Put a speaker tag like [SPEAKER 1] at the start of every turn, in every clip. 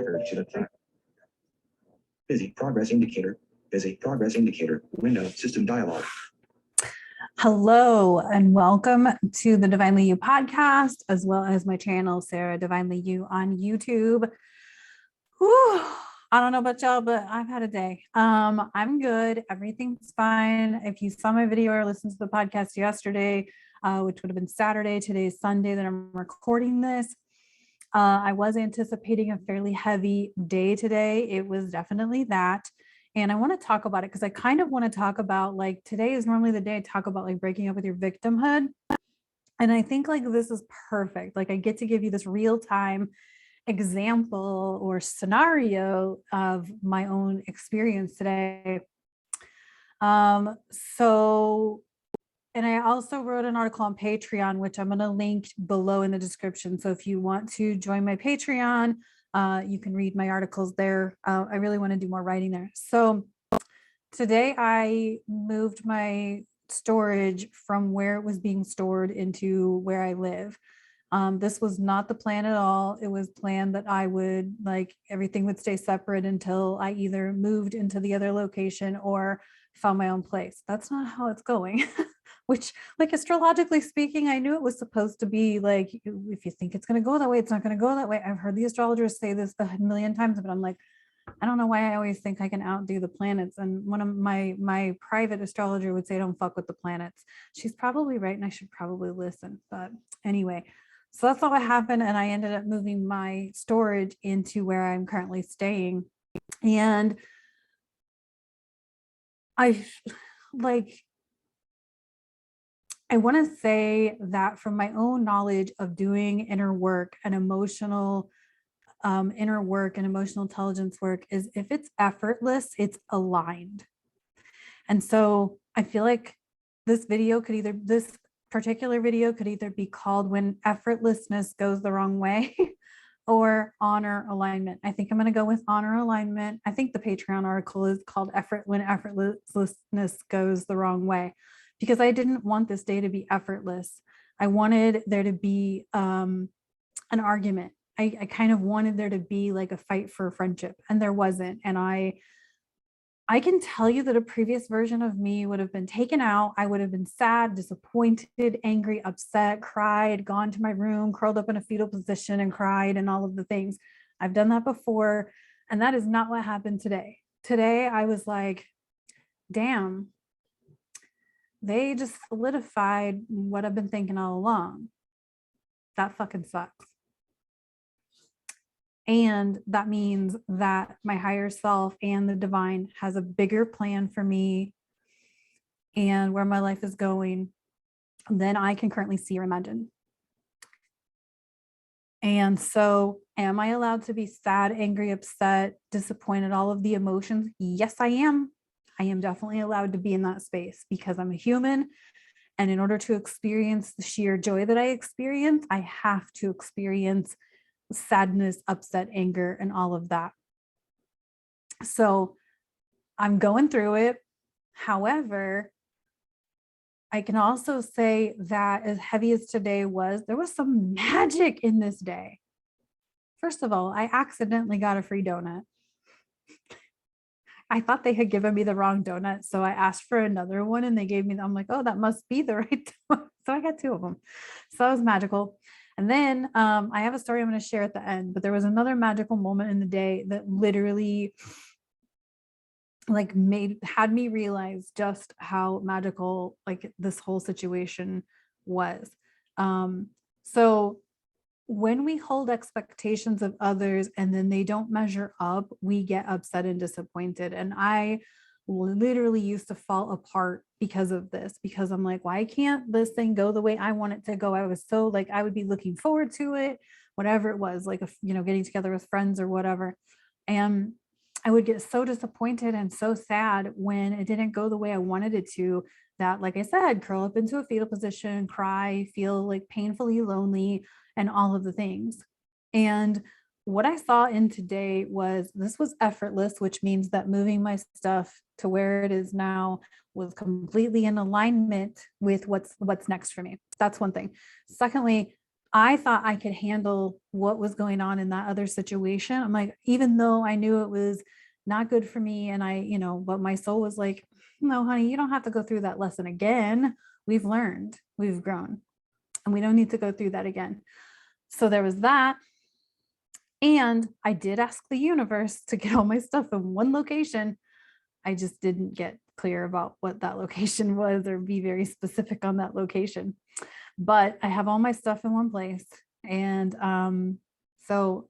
[SPEAKER 1] record should apply. Busy progress indicator. Busy progress indicator. Window system dialog.
[SPEAKER 2] Hello and welcome to the Divinely You podcast, as well as my channel, Saradivinelyyou on YouTube. Whew, I don't know about y'all, but I've had a day. I'm good. Everything's fine. If you saw my video or listened to the podcast yesterday, which would have been Saturday, today's Sunday that I'm recording this, I was anticipating a fairly heavy day today. It was definitely that. And I want to talk about it because I kind of want to talk about, like, today is normally the day I talk about like breaking up with your victimhood. And I think like this is perfect. Like I get to give you this real time example or scenario of my own experience today. And I also wrote an article on Patreon, which I'm going to link below in the description. So if you want to join my Patreon, you can read my articles there. I really want to do more writing there. So today I moved my storage from where it was being stored into where I live. This was not the plan at all. It was planned that I would, like, everything would stay separate until I either moved into the other location or found my own place. That's not how it's going. Which, like, astrologically speaking, I knew it was supposed to be like, if you think it's going to go that way, it's not going to go that way. I've heard the astrologers say this a million times, but I'm like, I don't know why I always think I can outdo the planets. And one of my private astrologer would say, don't fuck with the planets. She's probably right, and I should probably listen. But anyway, so that's all that happened. And I ended up moving my storage into where I'm currently staying. And I want to say that from my own knowledge of doing inner work and emotional inner work and emotional intelligence work is, if it's effortless, it's aligned. And so I feel like this particular video could either be called When Effortlessness Goes the Wrong Way or Honor Alignment. I think I'm going to go with Honor Alignment. I think the Patreon article is called When Effortlessness Goes the Wrong Way, because I didn't want this day to be effortless. I wanted there to be an argument. I kind of wanted there to be like a fight for friendship, and there wasn't. And I can tell you that a previous version of me would have been taken out. I would have been sad, disappointed, angry, upset, cried, gone to my room, curled up in a fetal position and cried, and all of the things. I've done that before, and that is not what happened today. Today, I was like, damn, they just solidified what I've been thinking all along. That fucking sucks. And that means that my higher self and the divine has a bigger plan for me and where my life is going than I can currently see or imagine. And so, am I allowed to be sad, angry, upset, disappointed, all of the emotions? Yes, I am. I am definitely allowed to be in that space because I'm a human. And in order to experience the sheer joy that I experience, I have to experience sadness, upset, anger, and all of that. So I'm going through it. However, I can also say that as heavy as today was, there was some magic in this day. First of all, I accidentally got a free donut. I thought they had given me the wrong donut, so I asked for another one and they gave me, I'm like, oh, that must be the right donut. So I got two of them. So that was magical. And then I have a story I'm going to share at the end, but there was another magical moment in the day that literally like had me realize just how magical like this whole situation was. So when we hold expectations of others and then they don't measure up, we get upset and disappointed. And I literally used to fall apart because of this, because I'm like, why can't this thing go the way I want it to go? I was so like, I would be looking forward to it, whatever it was, like, getting together with friends or whatever. And I would get so disappointed and so sad when it didn't go the way I wanted it to, that, like I said, curl up into a fetal position, cry, feel like painfully lonely, and all of the things. And what I saw in today was this was effortless, which means that moving my stuff to where it is now was completely in alignment with what's next for me. That's one thing. Secondly, I thought I could handle what was going on in that other situation. I'm like, even though I knew it was not good for me, and but my soul was like, no, honey, you don't have to go through that lesson again. We've learned, we've grown, and we don't need to go through that again. So there was that. And I did ask the universe to get all my stuff in one location. I just didn't get clear about what that location was or be very specific on that location. But I have all my stuff in one place. And so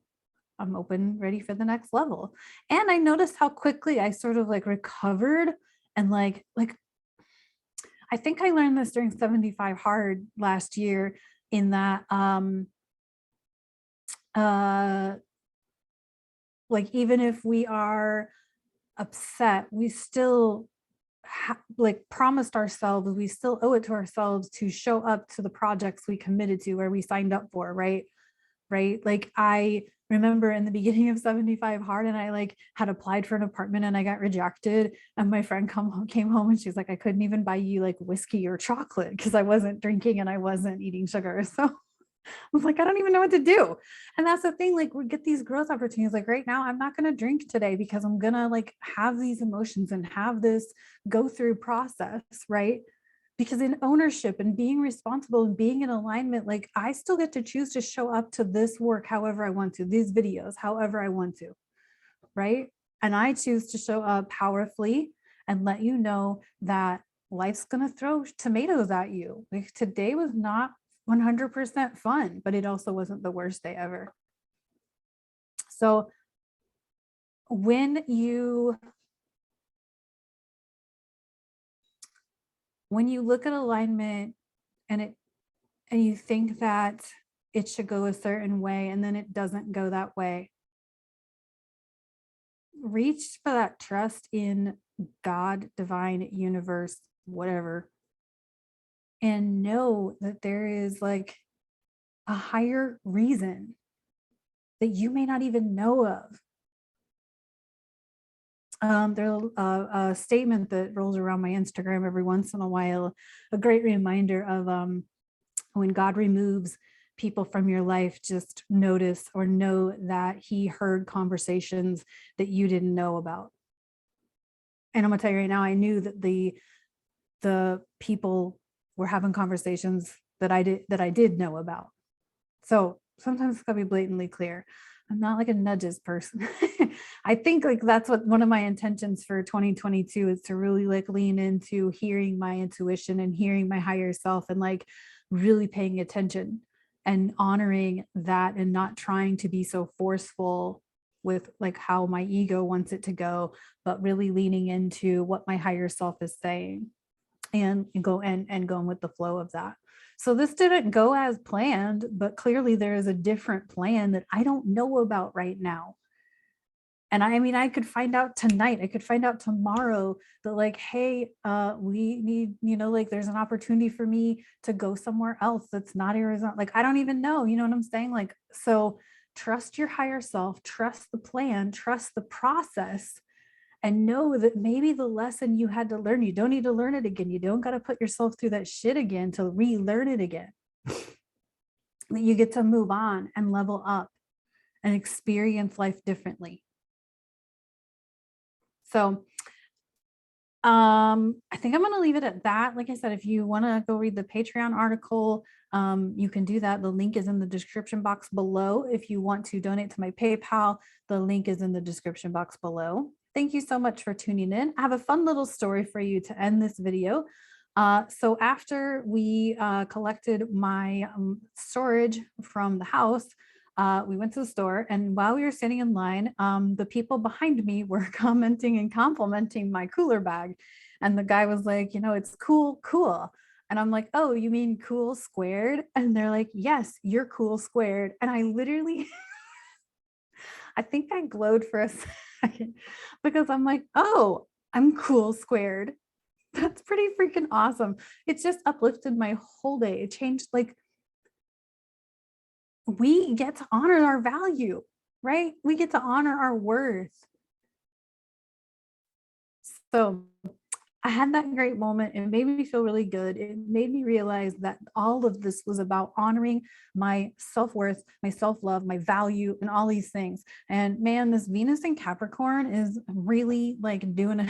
[SPEAKER 2] I'm open, ready for the next level. And I noticed how quickly I sort of like recovered and like I think I learned this during 75 Hard last year, in that like even if we are upset, we still like promised ourselves, we still owe it to ourselves to show up to the projects we committed to, where we signed up for, right? Like I remember in the beginning of 75 Hard, and I like had applied for an apartment and I got rejected, and my friend came home and she's like, I couldn't even buy you like whiskey or chocolate because I wasn't drinking and I wasn't eating sugar. So I was like, I don't even know what to do. And that's the thing, like we get these growth opportunities. Like right now, I'm not going to drink today because I'm going to like have these emotions and have this go through process, right? Because in ownership and being responsible and being in alignment, like I still get to choose to show up to this work however I want to, these videos however I want to, right? And I choose to show up powerfully and let you know that life's going to throw tomatoes at you. Like today was not 100% fun, but it also wasn't the worst day ever. So when you look at alignment and you think that it should go a certain way and then it doesn't go that way, reach for that trust in God, divine, universe, whatever, and know that there is like a higher reason that you may not even know of. There's a statement that rolls around my Instagram every once in a while, a great reminder of when God removes people from your life, just notice or know that he heard conversations that you didn't know about. And I'm gonna tell you right now, I knew that the people were having conversations that I did know about. So sometimes it's gotta be blatantly clear. I'm not like a nudges person. I think like that's what one of my intentions for 2022 is, to really like lean into hearing my intuition and hearing my higher self, and like really paying attention and honoring that, and not trying to be so forceful with like how my ego wants it to go, but really leaning into what my higher self is saying, and going with the flow of that. So this didn't go as planned, but clearly there is a different plan that I don't know about right now. And I mean, I could find out tonight, I could find out tomorrow that like, hey, we need, like there's an opportunity for me to go somewhere else that's not Arizona. Like, I don't even know, you know what I'm saying? Like, so trust your higher self, trust the plan, trust the process, and know that maybe the lesson you had to learn, you don't need to learn it again. You don't got to put yourself through that shit again to relearn it again. That you get to move on and level up and experience life differently. So I think I'm going to leave it at that. Like I said, if you want to go read the Patreon article, you can do that. The link is in the description box below. If you want to donate to my PayPal, the link is in the description box below. Thank you so much for tuning in. I have a fun little story for you to end this video. So after we collected my storage from the house, we went to the store, and while we were sitting in line, the people behind me were commenting and complimenting my cooler bag. And the guy was like, it's cool. And I'm like, oh, you mean cool squared? And they're like, yes, you're cool squared. And I literally, I think I glowed for a second, because I'm like, oh, I'm cool squared. That's pretty freaking awesome. It's just uplifted my whole day. It changed, like, we get to honor our value, right? We get to honor our worth. So I had that great moment. It made me feel really good. It made me realize that all of this was about honoring my self-worth, my self-love, my value, and all these things. And man, this Venus in Capricorn is really like doing a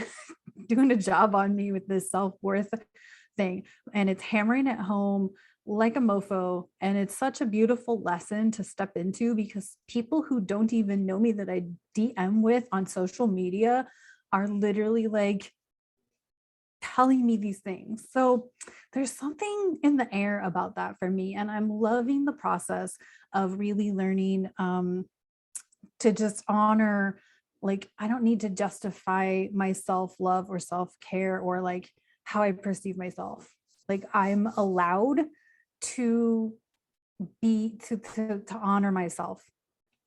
[SPEAKER 2] doing a job on me with this self-worth thing. And it's hammering it home like a mofo. And it's such a beautiful lesson to step into, because people who don't even know me that I DM with on social media are literally like telling me these things. So there's something in the air about that for me. And I'm loving the process of really learning to just honor, like, I don't need to justify my self-love or self-care or like how I perceive myself. Like I'm allowed to to honor myself.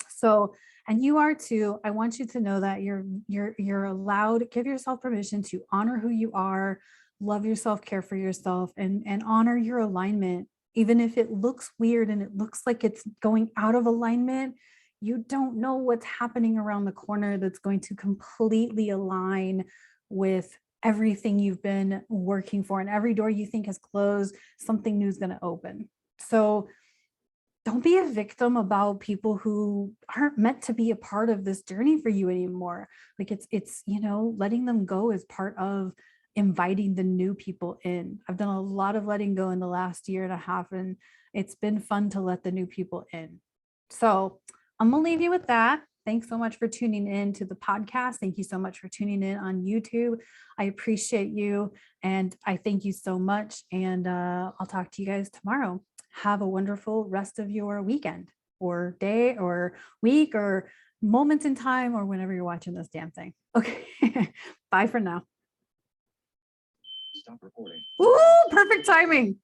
[SPEAKER 2] So, and you are too. I want you to know that you're allowed, give yourself permission to honor who you are, love yourself, care for yourself, and honor your alignment. Even if it looks weird and it looks like it's going out of alignment, you don't know what's happening around the corner that's going to completely align with everything you've been working for. And every door you think is closed, something new is going to open. So don't be a victim about people who aren't meant to be a part of this journey for you anymore. Like it's, you know, letting them go is part of inviting the new people in. I've done a lot of letting go in the last year and a half, and it's been fun to let the new people in. So I'm gonna leave you with that. Thanks so much for tuning in to the podcast. Thank you so much for tuning in on YouTube. I appreciate you, and I thank you so much. And I'll talk to you guys tomorrow. Have a wonderful rest of your weekend or day or week or moments in time or whenever you're watching this damn thing. Okay. Bye for now.
[SPEAKER 1] Stop recording.
[SPEAKER 2] Ooh, perfect timing.